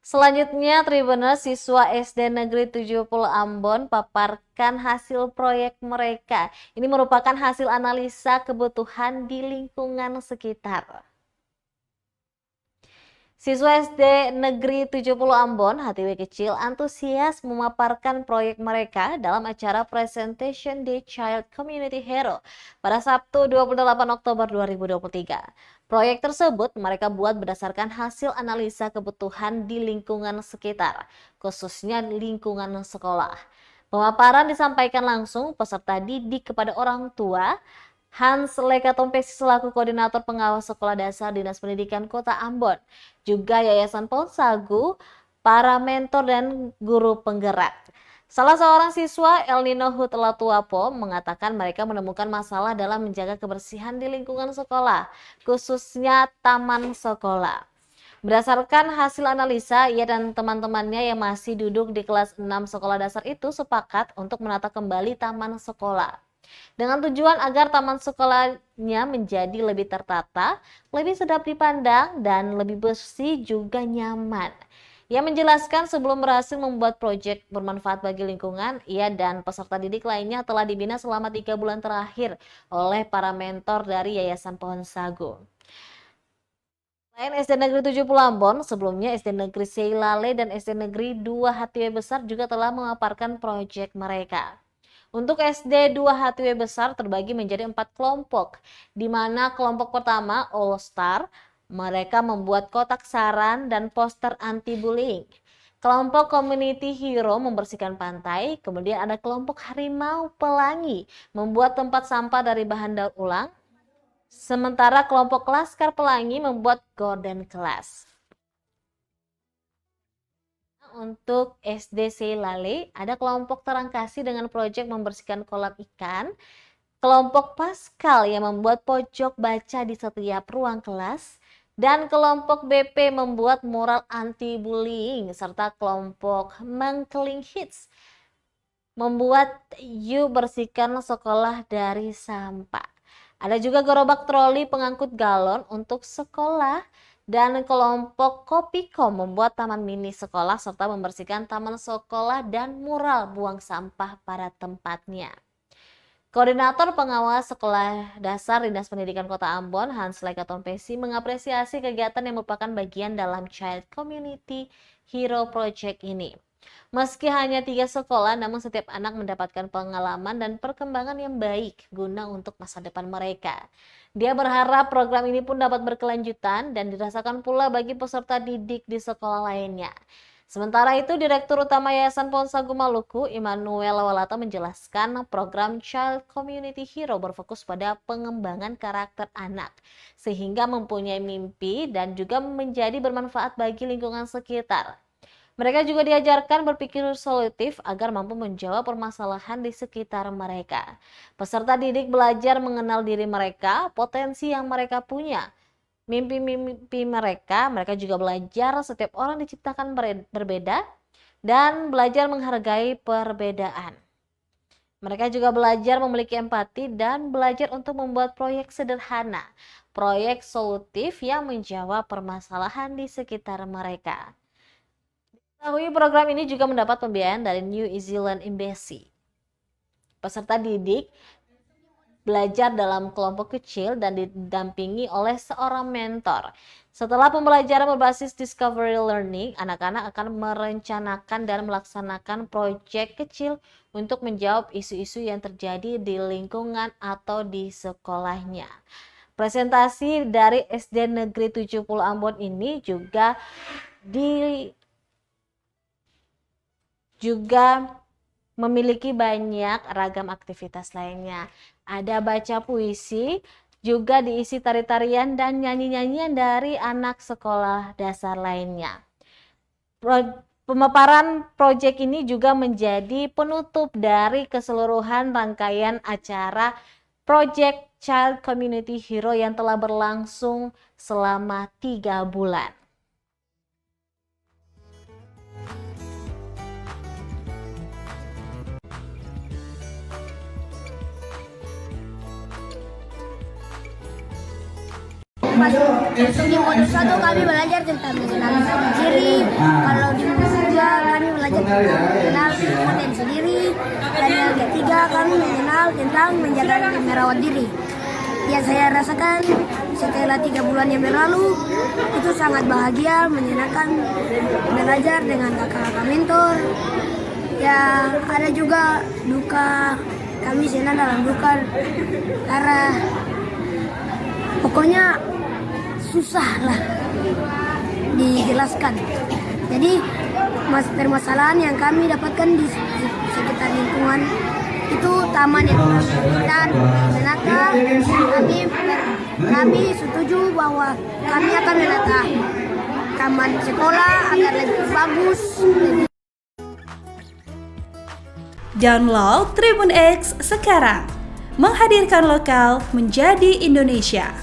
Selanjutnya, Tribuners siswa SD Negeri 70 Ambon paparkan hasil proyek mereka. Ini merupakan hasil analisa kebutuhan di lingkungan sekitar. Siswa SD Negeri 70 Ambon, HTW kecil, antusias memaparkan proyek mereka dalam acara Presentation Day Child Community Hero pada Sabtu 28 Oktober 2023. Proyek tersebut mereka buat berdasarkan hasil analisa kebutuhan di lingkungan sekitar, khususnya lingkungan sekolah. Pemaparan disampaikan langsung peserta didik kepada orang tua. Hans Lekatompesi selaku Koordinator Pengawas Sekolah Dasar Dinas Pendidikan Kota Ambon, juga Yayasan Pohon Sagu, para mentor dan guru penggerak. Salah seorang siswa El Nino Hutlatuapo mengatakan mereka menemukan masalah dalam menjaga kebersihan di lingkungan sekolah, khususnya taman sekolah. Berdasarkan hasil analisa, ia dan teman-temannya yang masih duduk di kelas 6 sekolah dasar itu sepakat untuk menata kembali taman sekolah. Dengan tujuan agar taman sekolahnya menjadi lebih tertata, lebih sedap dipandang, dan lebih bersih juga nyaman. Ia menjelaskan sebelum berhasil membuat proyek bermanfaat bagi lingkungan, ia dan peserta didik lainnya telah dibina selama 3 bulan terakhir oleh para mentor dari Yayasan Pohon Sagu. Selain SD Negeri 70 Ambon, sebelumnya SD Negeri Seilale dan SD Negeri 2 HTW Besar juga telah memaparkan proyek mereka. Untuk SD 2 HTW Besar terbagi menjadi 4 kelompok, di mana kelompok pertama All Star, mereka membuat kotak saran dan poster anti-bullying. Kelompok Community Hero membersihkan pantai, kemudian ada kelompok Harimau Pelangi, membuat tempat sampah dari bahan daur ulang, sementara kelompok Laskar Pelangi membuat Golden Class. Untuk SD Seilale, ada kelompok Terang Kasih dengan proyek membersihkan kolam ikan, kelompok Pascal yang membuat pojok baca di setiap ruang kelas, dan kelompok BP membuat mural anti-bullying, serta kelompok Mangkeling Hits membuat Yuk Bersihkan Sekolah dari Sampah. Ada juga gerobak troli pengangkut galon untuk sekolah, dan kelompok Kopiko membuat taman mini sekolah serta membersihkan taman sekolah dan mural buang sampah pada tempatnya. Koordinator Pengawas Sekolah Dasar Dinas Pendidikan Kota Ambon, Hans Lekatompesi, mengapresiasi kegiatan yang merupakan bagian dalam Child Community Hero Project ini. Meski hanya 3 sekolah, namun setiap anak mendapatkan pengalaman dan perkembangan yang baik guna untuk masa depan mereka. Dia berharap program ini pun dapat berkelanjutan dan dirasakan pula bagi peserta didik di sekolah lainnya. Sementara itu, Direktur Utama Yayasan Pohon Sagu Maluku, Immanuel Walata, menjelaskan program Child Community Hero berfokus pada pengembangan karakter anak, sehingga mempunyai mimpi dan juga menjadi bermanfaat bagi lingkungan sekitar. Mereka juga diajarkan berpikir solutif agar mampu menjawab permasalahan di sekitar mereka. Peserta didik belajar mengenal diri mereka, potensi yang mereka punya, mimpi-mimpi mereka. Mereka juga belajar setiap orang diciptakan berbeda dan belajar menghargai perbedaan. Mereka juga belajar memiliki empati dan belajar untuk membuat proyek sederhana, proyek solutif yang menjawab permasalahan di sekitar mereka. Diketahui program ini juga mendapat pembiayaan dari New Zealand Embassy. Peserta didik belajar dalam kelompok kecil dan didampingi oleh seorang mentor. Setelah pembelajaran berbasis discovery learning, anak-anak akan merencanakan dan melaksanakan proyek kecil untuk menjawab isu-isu yang terjadi di lingkungan atau di sekolahnya. Presentasi dari SD Negeri 70 Ambon ini juga memiliki banyak ragam aktivitas lainnya. Ada baca puisi, juga diisi tari-tarian dan nyanyi-nyanyian dari anak sekolah dasar lainnya. Pemaparan proyek ini juga menjadi penutup dari keseluruhan rangkaian acara Project Child Community Hero yang telah berlangsung selama 3 bulan. Pas di modul 1 kami belajar tentang mengenali diri, kalau hal tentang menjaga dan merawat diri. Yang saya rasakan setelah 3 bulan yang berlalu itu sangat bahagia, menyenangkan belajar dengan kakak-kakak mentor. Ya ada juga duka, kami senang dalam duka karena pokoknya susah lah dijelaskan. Jadi permasalahan yang kami dapatkan di sekitar lingkungan itu taman yang dan menata, kami setuju bahwa kami akan menata taman sekolah agar lebih bagus. Download Tribun X sekarang, menghadirkan lokal menjadi Indonesia.